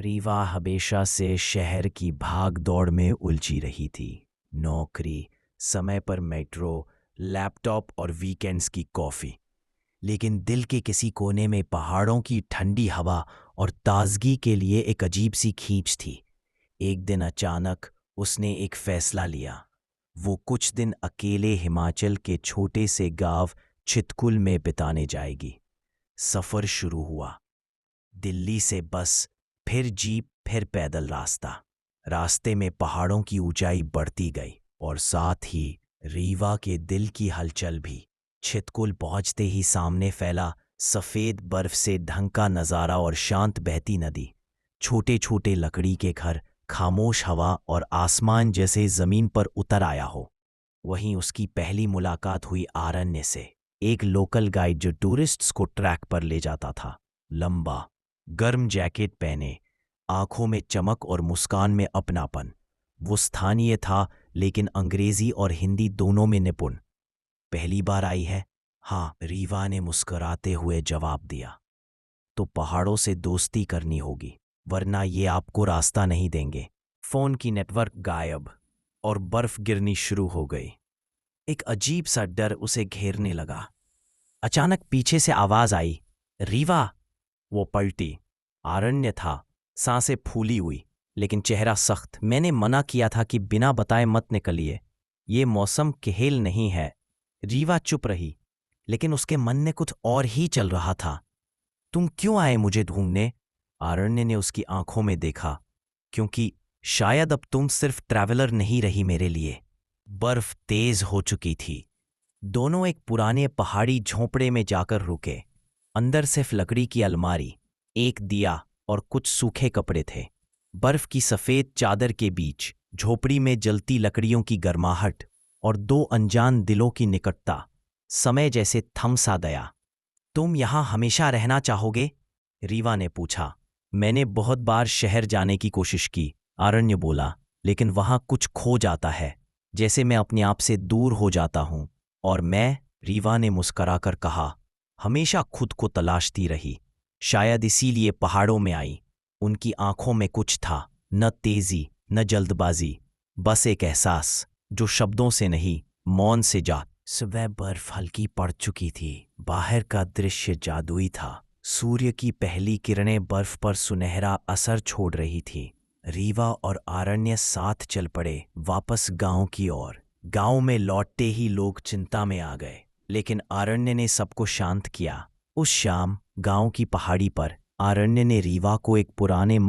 रीवा हमेशा से शहर की भाग दौड़ में उलझी रही थी। नौकरी, समय पर मेट्रो, लैपटॉप और वीकेंड्स की कॉफ़ी। लेकिन दिल के किसी कोने में पहाड़ों की ठंडी हवा और ताजगी के लिए एक अजीब सी खींच थी। एक दिन अचानक उसने एक फैसला लिया। वो कुछ दिन अकेले हिमाचल के छोटे से गांव चितकुल में बिताने जाएगी। सफ़र शुरू हुआ। दिल्ली से बस, फिर जीप, फिर पैदल रास्ता। रास्ते में पहाड़ों की ऊंचाई बढ़ती गई और साथ ही रीवा के दिल की हलचल भी। छितकुल पहुंचते ही सामने फैला सफ़ेद बर्फ से ढंका नज़ारा और शांत बहती नदी। छोटे छोटे लकड़ी के घर, खामोश हवा और आसमान जैसे ज़मीन पर उतर आया हो। वहीं उसकी पहली मुलाकात हुई आरण्य से, एक लोकल गाइड जो टूरिस्ट्स को ट्रैक पर ले जाता था। लंबा, गर्म जैकेट पहने, आंखों में चमक और मुस्कान में अपनापन। वो स्थानीय था, लेकिन अंग्रेजी और हिंदी दोनों में निपुण। पहली बार आई है? हाँ, रीवा ने मुस्कुराते हुए जवाब दिया। तो पहाड़ों से दोस्ती करनी होगी, वरना ये आपको रास्ता नहीं देंगे। फोन की नेटवर्क गायब और बर्फ गिरनी शुरू हो गई। एक अजीब सा डर उसे घेरने लगा। अचानक पीछे से आवाज आई, रीवा। वो पलटी। आरण्य था, सांसें फूली हुई, लेकिन चेहरा सख्त। मैंने मना किया था कि बिना बताए मत निकलिए, ये मौसम केहेल नहीं है। रीवा चुप रही, लेकिन उसके मन में कुछ और ही चल रहा था। तुम क्यों आए मुझे ढूंढने? आरण्य ने उसकी आंखों में देखा। क्योंकि शायद अब तुम सिर्फ ट्रैवलर नहीं रही मेरे लिए। बर्फ तेज हो चुकी थी। दोनों एक पुराने पहाड़ी झोंपड़े में जाकर रुके। अंदर सिर्फ लकड़ी की अलमारी, एक दिया और कुछ सूखे कपड़े थे। बर्फ की सफ़ेद चादर के बीच झोपड़ी में जलती लकड़ियों की गर्माहट और दो अनजान दिलों की निकटता। समय जैसे थम सा गया। तुम यहाँ हमेशा रहना चाहोगे? रीवा ने पूछा। मैंने बहुत बार शहर जाने की कोशिश की, आरण्य बोला, लेकिन वहाँ कुछ खो जाता है, जैसे मैं अपने आप से दूर हो जाता हूँ। और मैं, रीवा ने मुस्कराकर कहा, हमेशा खुद को तलाशती रही। शायद इसीलिए पहाड़ों में आई। उनकी आंखों में कुछ था, न तेजी, न जल्दबाजी, बस एक एहसास जो शब्दों से नहीं, मौन से जा। सुबह बर्फ हल्की पड़ चुकी थी। बाहर का दृश्य जादुई था। सूर्य की पहली किरणें बर्फ पर सुनहरा असर छोड़ रही थी। रीवा और आरण्य साथ चल पड़े वापस गांव की ओर। गांव में लौटते ही लोग चिंता में आ गए, लेकिन आरण्य ने सबको शांत किया। उस शाम गांव की पहाड़ी पर आरण्य ने रीवा को एक पुराने